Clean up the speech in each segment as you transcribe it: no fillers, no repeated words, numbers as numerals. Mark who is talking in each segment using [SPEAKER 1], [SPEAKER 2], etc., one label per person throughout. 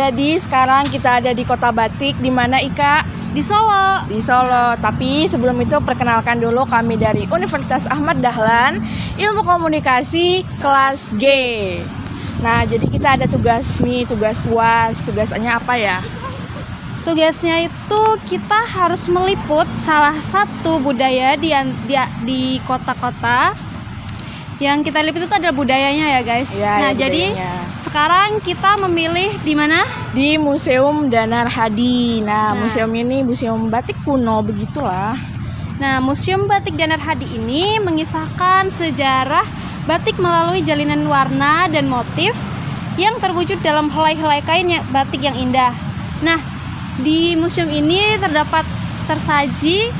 [SPEAKER 1] Jadi sekarang kita ada di Kota Batik, di mana Ika?
[SPEAKER 2] Di Solo.
[SPEAKER 1] Di Solo. Tapi sebelum itu perkenalkan dulu kami dari Universitas Ahmad Dahlan, Ilmu Komunikasi kelas G. Nah, jadi kita ada tugas nih, tugas UAS. Tugasnya apa ya?
[SPEAKER 2] Tugasnya itu kita harus meliput salah satu budaya di kota-kota. Yang kita liput itu adalah budayanya ya guys.
[SPEAKER 1] Ya,
[SPEAKER 2] nah
[SPEAKER 1] ya,
[SPEAKER 2] jadi
[SPEAKER 1] budayanya.
[SPEAKER 2] Sekarang kita memilih di mana?
[SPEAKER 1] Di Museum Danar Hadi. Nah, museum ini museum batik kuno begitulah.
[SPEAKER 2] Nah, Museum Batik Danar Hadi ini mengisahkan sejarah batik melalui jalinan warna dan motif yang terwujud dalam helai-helai kain batik yang indah. Nah, di museum ini tersaji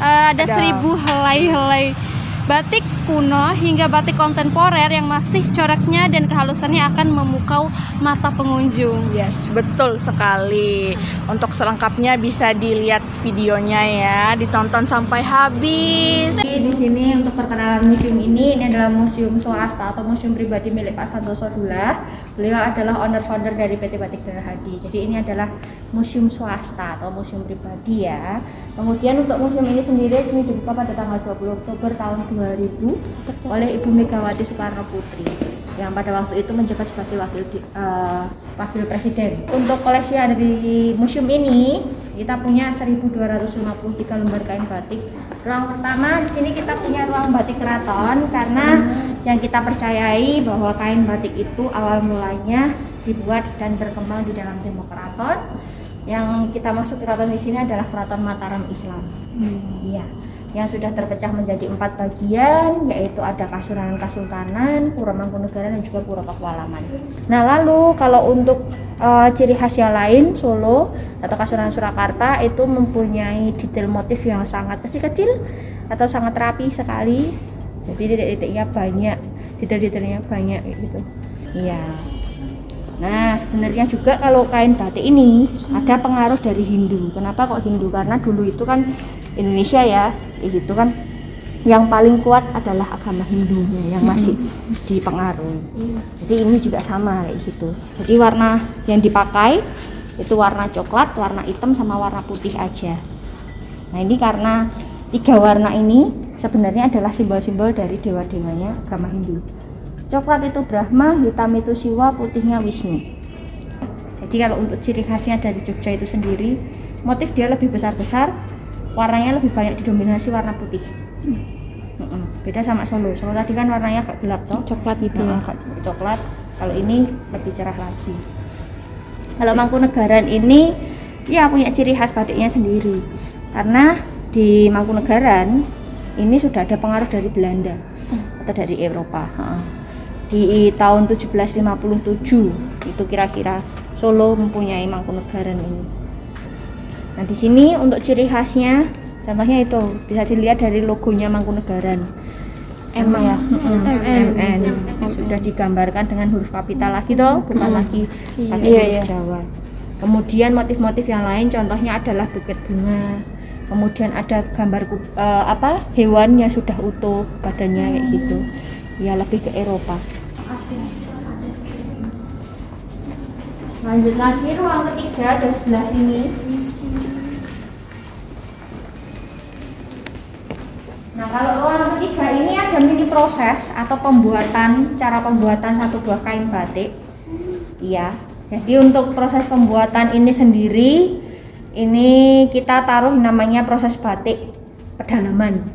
[SPEAKER 2] ada 1000 helai-helai batik kuno hingga batik kontemporer yang masih coraknya dan kehalusannya akan memukau mata pengunjung.
[SPEAKER 1] Yes, betul sekali. Untuk selengkapnya bisa dilihat videonya ya, ditonton sampai habis.
[SPEAKER 3] Di sini untuk perkenalan museum ini adalah museum swasta atau museum pribadi milik Pak Santoso Dullah. Beliau adalah owner founder dari PT Batik Danar Hadi. Jadi ini adalah museum swasta atau museum pribadi ya. Kemudian untuk museum ini sendiri dibuka pada tanggal 20 Oktober tahun 2000 oleh Ibu Megawati Soekarno Putri yang pada waktu itu menjabat sebagai wakil presiden. Untuk koleksi yang ada di museum ini kita punya 1253 lembar kain batik. Ruang pertama di sini kita punya ruang batik keraton karena yang kita percayai bahwa kain batik itu awal mulanya dibuat dan berkembang di dalam tembok keraton. Yang kita maksud keraton di sini adalah Keraton Mataram Islam. Iya. Yang sudah terpecah menjadi 4 bagian, yaitu ada Kasunanan Kasultanan, Pura Mangkunegaran dan juga Pura Pakualaman. Nah, lalu kalau untuk ciri khas yang lain, Solo atau Kasunanan Surakarta itu mempunyai detail motif yang sangat kecil-kecil atau sangat rapi sekali. Jadi titik-titiknya banyak, detail-detailnya banyak gitu. Iya. Nah, sebenarnya juga kalau kain batik ini ada pengaruh dari Hindu. Kenapa kok Hindu? Karena dulu itu kan Indonesia ya, itu kan yang paling kuat adalah agama Hindunya yang masih dipengaruhi. Jadi ini juga sama kayak gitu. Jadi warna yang dipakai itu warna coklat, warna hitam sama warna putih aja. Nah, ini karena 3 warna ini sebenarnya adalah simbol-simbol dari dewa-dewanya agama Hindu. Coklat itu Brahma, hitam itu Siwa, putihnya Wisnu. Jadi kalau untuk ciri khasnya dari Jogja itu sendiri, motif dia lebih besar-besar, warnanya lebih banyak didominasi warna putih. Beda sama Solo. Solo tadi kan warnanya agak gelap toh.
[SPEAKER 2] Coklat gitu ya.
[SPEAKER 3] Coklat. Kalau ini lebih cerah lagi. Kalau Mangkunegaran ini ya punya ciri khas batiknya sendiri. Karena di Mangkunegaran ini sudah ada pengaruh dari Belanda atau dari Eropa. Di tahun 1757 itu kira-kira Solo mempunyai Mangkunegaran ini. Nah, di sini untuk ciri khasnya contohnya itu bisa dilihat dari logonya Mangkunegaran. M ya. MN. Sudah digambarkan dengan huruf kapital lagi toh, bukan lagi pakai huruf Jawa. Kemudian motif-motif yang lain contohnya adalah buket bunga. Kemudian ada gambar hewan yang sudah utuh badannya kayak gitu. Ya lebih ke Eropa. Lanjut lagi ruang ketiga dari sebelah sini. Nah, kalau ruang ketiga ini ada mini proses atau cara pembuatan satu buah kain batik. Iya. Jadi untuk proses pembuatan ini sendiri ini kita taruh namanya proses batik pedalaman.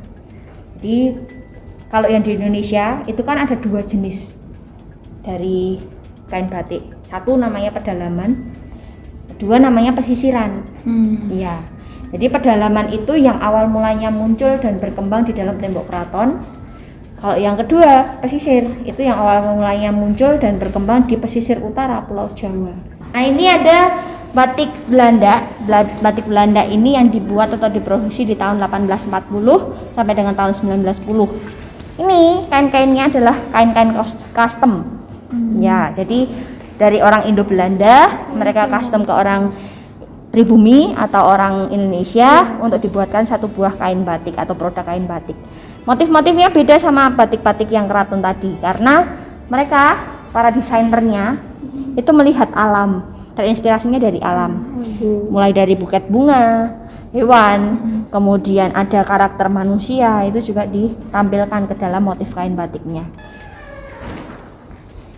[SPEAKER 3] Jadi kalau yang di Indonesia itu kan ada 2 jenis dari kain batik. Satu namanya pedalaman, kedua namanya pesisiran. Iya. Jadi pedalaman itu yang awal mulanya muncul dan berkembang di dalam tembok keraton. Kalau yang kedua pesisir itu yang awal mulanya muncul dan berkembang di pesisir utara Pulau Jawa. Nah, ini ada batik Belanda. Batik Belanda ini yang dibuat atau diproduksi di tahun 1840 sampai dengan tahun 1910. Ini kain-kainnya adalah kain-kain custom. Ya, jadi dari orang Indo-Belanda, mereka custom ke orang pribumi atau orang Indonesia untuk dibuatkan satu buah kain batik atau produk kain batik. Motif-motifnya beda sama batik-batik yang keraton tadi karena mereka para desainernya itu melihat alam. terinspirasinya dari alam. Mulai dari buket bunga, hewan, kemudian ada karakter manusia, itu juga ditampilkan ke dalam motif kain batiknya.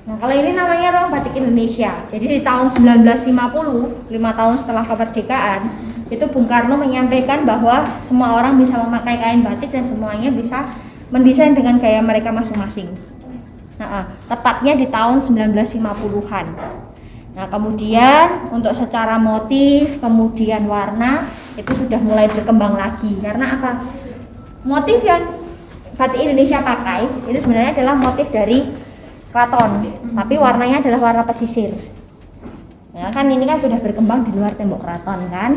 [SPEAKER 3] Nah, kalau ini namanya ruang batik Indonesia. Jadi di tahun 1950, 5 tahun setelah kemerdekaan, itu Bung Karno menyampaikan bahwa semua orang bisa memakai kain batik dan semuanya bisa mendesain dengan gaya mereka masing-masing. Nah, tepatnya di tahun 1950-an. Nah, kemudian untuk secara motif, kemudian warna, itu sudah mulai berkembang lagi. Karena apa? Motif yang batik Indonesia pakai, itu sebenarnya adalah motif dari keraton, tapi warnanya adalah warna pesisir. Ya kan ini kan sudah berkembang di luar tembok keraton kan.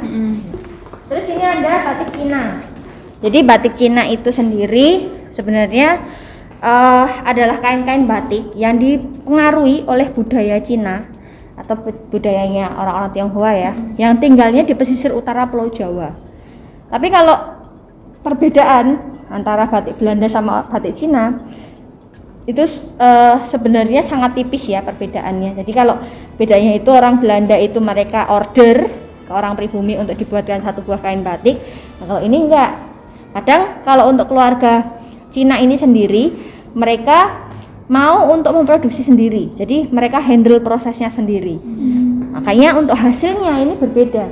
[SPEAKER 3] Terus ini ada batik Cina. Jadi batik Cina itu sendiri sebenarnya adalah kain-kain batik yang dipengaruhi oleh budaya Cina atau budayanya orang-orang Tionghoa ya, yang tinggalnya di pesisir utara Pulau Jawa. Tapi kalau perbedaan antara batik Belanda sama batik Cina itu sebenarnya sangat tipis ya perbedaannya. Jadi kalau bedanya itu orang Belanda itu mereka order ke orang pribumi untuk dibuatkan satu buah kain batik. Nah, kalau ini enggak. Kadang kalau untuk keluarga Cina ini sendiri mereka mau untuk memproduksi sendiri. Jadi mereka handle prosesnya sendiri. Makanya untuk hasilnya ini berbeda.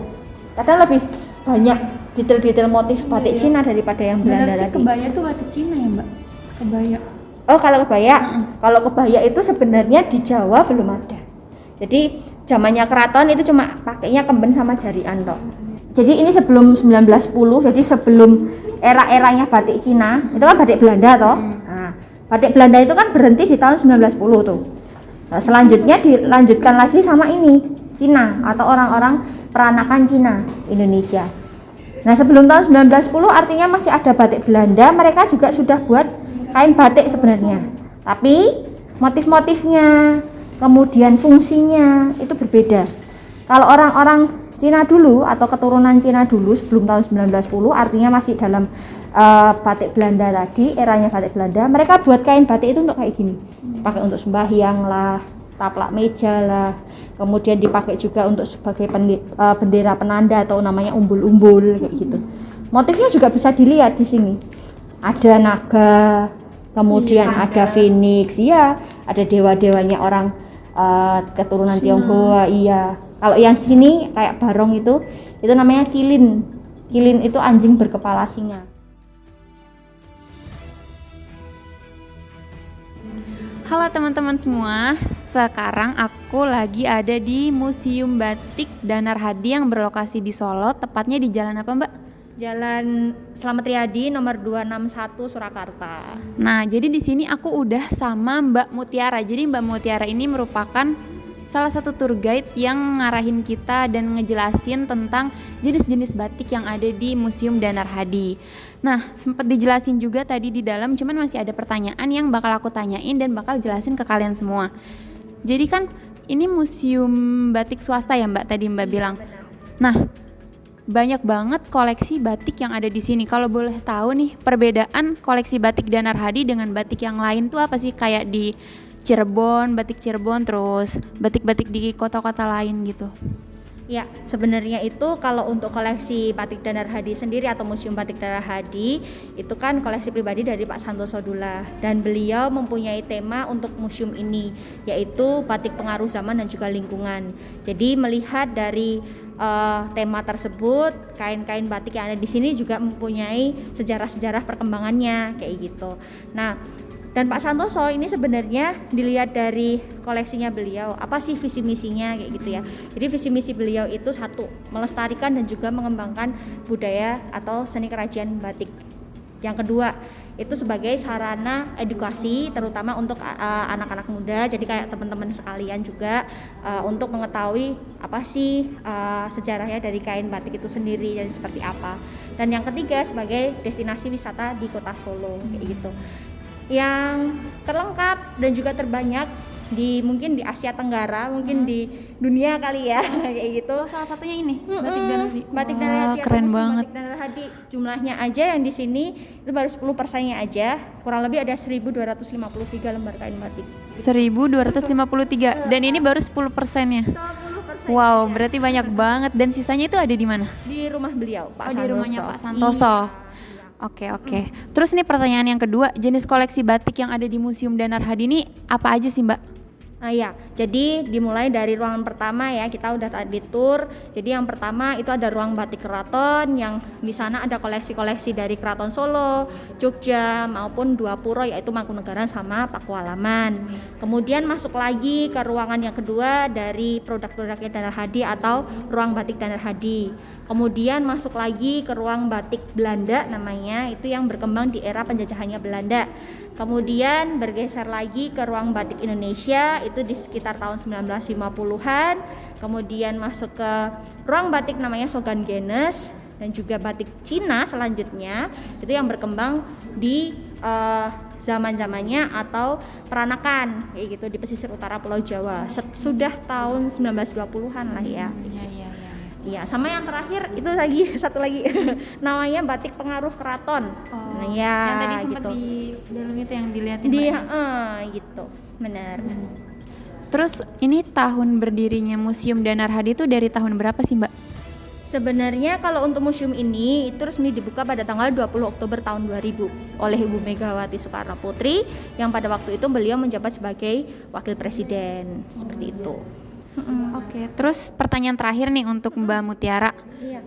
[SPEAKER 3] Kadang lebih banyak detail-detail motif batik Cina daripada yang Belanda
[SPEAKER 2] Berarti
[SPEAKER 3] tadi.
[SPEAKER 2] kebaya tuh batik Cina ya, Mbak? Kebaya.
[SPEAKER 3] Oh, kalau kebaya itu sebenarnya di Jawa belum ada. Jadi zamannya keraton itu cuma pakainya kemben sama jarian tok. Jadi ini sebelum 1910, jadi sebelum era-eranya batik Cina, itu kan batik Belanda toh. Nah, batik Belanda itu kan berhenti di tahun 1910 tuh. Nah, selanjutnya dilanjutkan lagi sama ini, Cina atau orang-orang peranakan Cina Indonesia. Nah, sebelum tahun 1910 artinya masih ada batik Belanda, mereka juga sudah buat kain batik sebenarnya, tapi motif-motifnya kemudian fungsinya itu berbeda. Kalau orang-orang Cina dulu atau keturunan Cina dulu sebelum tahun 1910 artinya masih dalam batik Belanda tadi, eranya batik Belanda, mereka buat kain batik itu untuk kayak gini, pakai untuk sembahyang lah, taplak meja lah, kemudian dipakai juga untuk sebagai bendera penanda atau namanya umbul-umbul kayak gitu. Motifnya juga bisa dilihat di sini. Ada naga, kemudian ada phoenix, iya, ada dewa-dewanya orang keturunan Tionghoa, iya. Kalau yang sini kayak barong itu namanya kilin. Kilin itu anjing berkepala singa.
[SPEAKER 4] Halo teman-teman semua, sekarang aku lagi ada di Museum Batik Danar Hadi yang berlokasi di Solo, tepatnya di jalan apa, Mbak?
[SPEAKER 3] Jalan Slamet Riyadi nomor 261 Surakarta.
[SPEAKER 4] Nah, jadi di sini aku udah sama Mbak Mutiara. Jadi Mbak Mutiara ini merupakan salah satu tour guide yang ngarahin kita dan ngejelasin tentang jenis-jenis batik yang ada di Museum Danar Hadi. Nah, sempat dijelasin juga tadi di dalam, cuman masih ada pertanyaan yang bakal aku tanyain dan bakal jelasin ke kalian semua. Jadi kan ini museum batik swasta ya Mbak, tadi Mbak bilang. Nah, banyak banget koleksi batik yang ada di sini. Kalau boleh tahu nih, perbedaan koleksi batik Danar Hadi dengan batik yang lain tuh apa sih? Kayak di Cirebon, batik Cirebon, terus batik-batik di kota-kota lain gitu.
[SPEAKER 3] Ya, sebenarnya itu kalau untuk koleksi batik Danar Hadi sendiri atau Museum Batik Danar Hadi itu kan koleksi pribadi dari Pak Santoso Dullah, dan beliau mempunyai tema untuk museum ini yaitu batik pengaruh zaman dan juga lingkungan. Jadi melihat dari tema tersebut, kain-kain batik yang ada di sini juga mempunyai sejarah-sejarah perkembangannya kayak gitu. Nah, dan Pak Santoso ini sebenarnya dilihat dari koleksinya beliau, apa sih visi misinya kayak gitu ya. Jadi visi misi beliau itu satu, melestarikan dan juga mengembangkan budaya atau seni kerajinan batik. Yang kedua, itu sebagai sarana edukasi terutama untuk anak-anak muda. Jadi kayak teman-teman sekalian juga untuk mengetahui apa sih sejarahnya dari kain batik itu sendiri dan seperti apa. Dan yang ketiga sebagai destinasi wisata di Kota Solo kayak gitu. Yang terlengkap dan juga terbanyak mungkin di Asia Tenggara, mungkin di dunia kali ya kayak gitu.
[SPEAKER 4] Oh, salah satunya ini batik Danar Hadi.
[SPEAKER 3] Batik Danar Hadi,
[SPEAKER 4] keren banget.
[SPEAKER 3] Batik Danar Hadi jumlahnya aja yang di sini itu baru 10%-nya aja. Kurang lebih ada 1253 lembar kain batik.
[SPEAKER 4] 1253 dan ini baru 10%-nya.
[SPEAKER 3] 10%
[SPEAKER 4] Wow, berarti banyak banget. Dan sisanya itu ada di mana?
[SPEAKER 3] Di rumah beliau, Pak
[SPEAKER 4] Oh,
[SPEAKER 3] Santoso.
[SPEAKER 4] di rumahnya Pak Santoso. Oke. Terus nih pertanyaan yang kedua, jenis koleksi batik yang ada di Museum Danar Hadi ini apa aja sih, Mbak?
[SPEAKER 3] Ya, jadi dimulai dari ruangan pertama ya, kita udah tadi tour. Jadi yang pertama itu ada ruang batik keraton, yang di sana ada koleksi-koleksi dari Keraton Solo, Jogja maupun dua puro yaitu Mangkunegaran sama Pakualaman. Kemudian masuk lagi ke ruangan yang kedua dari produk-produknya Danar Hadi atau ruang batik Danar Hadi. Kemudian masuk lagi ke ruang batik Belanda namanya, itu yang berkembang di era penjajahannya Belanda. Kemudian bergeser lagi ke ruang batik Indonesia, itu di sekitar tahun 1950-an. Kemudian masuk ke ruang batik namanya Sogan Genes, dan juga batik Cina selanjutnya, itu yang berkembang di zaman-zamannya atau peranakan kayak gitu di pesisir utara Pulau Jawa. Sudah tahun 1920-an lah ya. Iya, sama yang terakhir itu lagi satu lagi namanya batik pengaruh keraton.
[SPEAKER 4] Oh,
[SPEAKER 3] ya,
[SPEAKER 4] yang tadi sempat
[SPEAKER 3] gitu.
[SPEAKER 4] di dalam itu yang dilihatin
[SPEAKER 3] Di
[SPEAKER 4] Mbak ya?
[SPEAKER 3] gitu. Benar.
[SPEAKER 4] Terus ini tahun berdirinya Museum Danar Hadi itu dari tahun berapa sih, Mbak?
[SPEAKER 3] Sebenarnya kalau untuk museum ini itu resmi dibuka pada tanggal 20 Oktober tahun 2000 oleh Ibu Megawati Soekarno Putri, yang pada waktu itu beliau menjabat sebagai wakil presiden. Seperti itu.
[SPEAKER 4] Oke, terus pertanyaan terakhir nih untuk Mbak Mutiara.
[SPEAKER 3] Iya.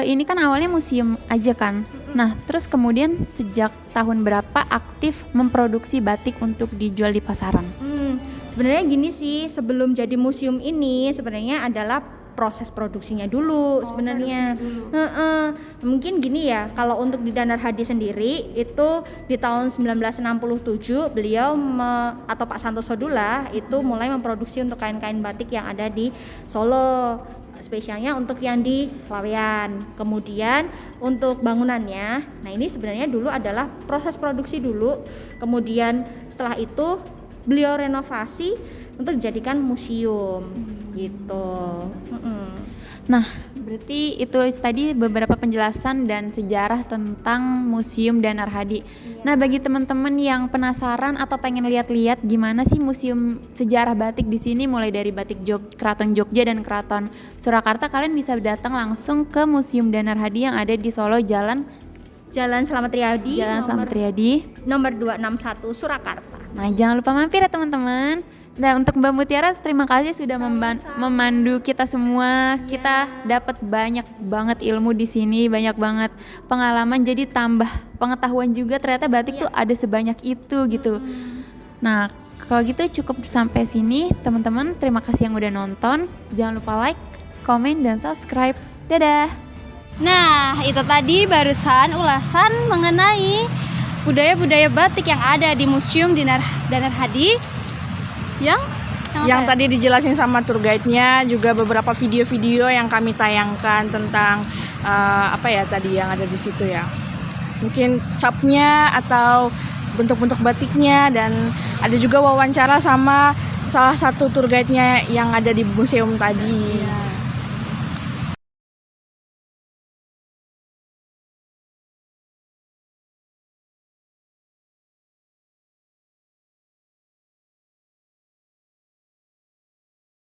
[SPEAKER 4] Ini kan awalnya museum aja kan. Nah, terus kemudian sejak tahun berapa aktif memproduksi batik untuk dijual di pasaran?
[SPEAKER 3] Sebenarnya gini sih, sebelum jadi museum ini sebenarnya adalah proses produksinya dulu sebenarnya. Mungkin gini ya, kalau untuk di Danar Hadi sendiri itu di tahun 1967 beliau atau Pak Santoso Dullah itu mulai memproduksi untuk kain-kain batik yang ada di Solo, spesialnya untuk yang di Laweyan. Kemudian untuk bangunannya, nah ini sebenarnya dulu adalah proses produksi dulu, kemudian setelah itu beliau renovasi untuk dijadikan museum gitu.
[SPEAKER 4] Nah, berarti itu tadi beberapa penjelasan dan sejarah tentang Museum Danar Hadi. Nah, bagi teman-teman yang penasaran atau pengen lihat-lihat gimana sih museum sejarah batik di sini, mulai dari batik Keraton Jogja dan Keraton Surakarta, kalian bisa datang langsung ke Museum Danar Hadi yang ada di Solo, Jalan
[SPEAKER 3] Slamet Riyadi,
[SPEAKER 4] Slamet Riyadi,
[SPEAKER 3] nomor 261 Surakarta.
[SPEAKER 4] Nah, jangan lupa mampir ya teman-teman. Nah, untuk Mbak Mutiara, terima kasih sudah memandu kita semua. Kita dapat banyak banget ilmu di sini, banyak banget pengalaman. Jadi tambah pengetahuan juga, ternyata batik tuh ada sebanyak itu gitu. Nah, kalau gitu cukup sampai sini teman-teman. Terima kasih yang udah nonton. Jangan lupa like, komen, dan subscribe. Dadah.
[SPEAKER 2] Nah, itu tadi barusan ulasan mengenai budaya-budaya batik yang ada di Museum Danar Hadi yang
[SPEAKER 1] tadi dijelasin sama tour guide-nya, juga beberapa video-video yang kami tayangkan tentang apa ya tadi yang ada di situ ya. Mungkin capnya atau bentuk-bentuk batiknya, dan ada juga wawancara sama salah satu tour guide-nya yang ada di museum tadi.